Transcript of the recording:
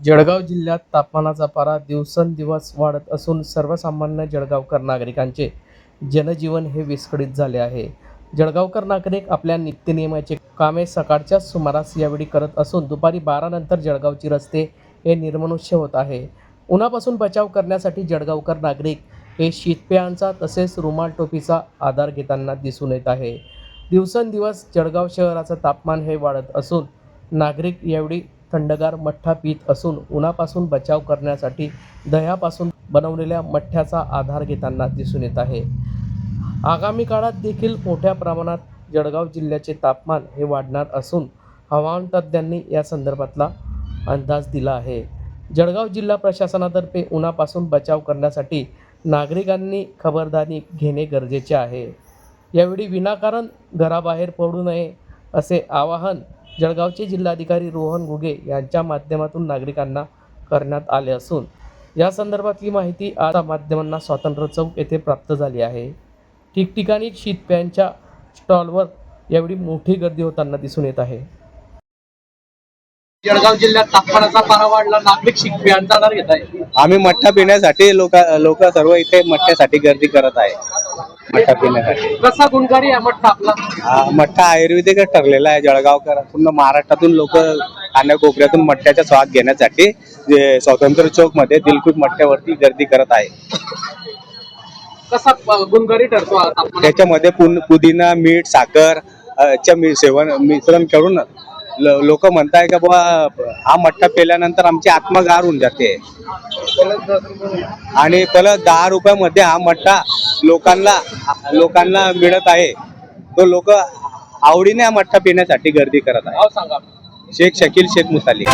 जळगाव जिल्ह्यात तापमानाचा पारा दिवसेंदिवस वाढत असून सर्वसामान्य जळगावकर नागरिकांचे जनजीवन हे विस्कळीत झाले आहे। जळगावकर नागरिक आपल्या नित्यनेमाचे कामे सकाळच्या सुमारास यावेळी करत असून दुपारी 12 नंतर जळगावची रस्ते हे निर्मनुष्य होत आहे। उन्हापासून बचाव करण्यासाठी जळगावकर नागरिक हे शीतपेयांचा तसेच रुमाल टोपीचा आधार घेताना दिसून येत आहे। दिवसेंदिवस जळगाव शहराचं तापमान हे वाढत असून नागरिक यावेळी थंडगार मठ्ठा पीत असून उन्हापासून बचाव करण्यासाठी दह्यापासून बनवलेल्या मठ्ठ्याचा आधार घेताना दिसून येत आहे। आगामी काळात देखील मोठ्या प्रमाणात जळगाव जिल्ह्याचे तापमान हे वाढणार असून हवामान तज्ज्ञांनी या संदर्भातला अंदाज दिला आहे। जळगाव जिल्हा प्रशासनातर्फे उन्हापासून बचाव करण्यासाठी नागरिकांनी खबरदारी घेणे गरजेचे आहे। यावेळी विनाकारण घराबाहेर पडू नये असे आवाहन जळगावचे जिल्हाधिकारी रोहन घुगे यांच्या माध्यमातून नागरिकांना करण्यात आले असून या संदर्भातली माहिती आज माध्यमांना स्वातंत्र्य चौक येथे प्राप्त झाली आहे। ठिकठिकाणी शीतपेयांच्या स्टॉलवर यावेळी मोठी गर्दी होताना दिसून येत आहे। जळगाव जिल्ह्यात तापमानाचा पारा वाढला, नागरिक शीतपेयांचा आधार घेत आहे। आम्ही मठ्ठा पिण्यासाठी लोक सर्व इथे मठ्ठ्यासाठी गर्दी करत आहे। मठ्ठा पिण्यासाठी कसा गुणकारी आहे मठ्ठा आपला? मठ्ठा आयुर्वेदिक ठरलेला आहे। जळगावकर पूर्ण महाराष्ट्रातून लोक कानाकोपऱ्यातून मठ्ठ्याचा स्वाद घेण्यासाठी स्वातंत्र्य चौक मध्ये दिलखुश मठ्ठ्यावरती गर्दी करत आहे। कसा गुणकारी ठरतो? त्याच्यामध्ये पुदिना, मीठ, साखर सेवन मिश्रण करून लोक म्हणताय का बाबा हा मठ्ठा पेल्यानंतर आमची आत्मा गार होऊन जाते आणि परत 10 रुपयामध्ये हा मठ्ठा लोकांना मिळत आहे। तो लोक आवडीने हा मठ्ठा पिण्यासाठी गर्दी करत आहे। सांगा। शेख शकील शेख मुसाली।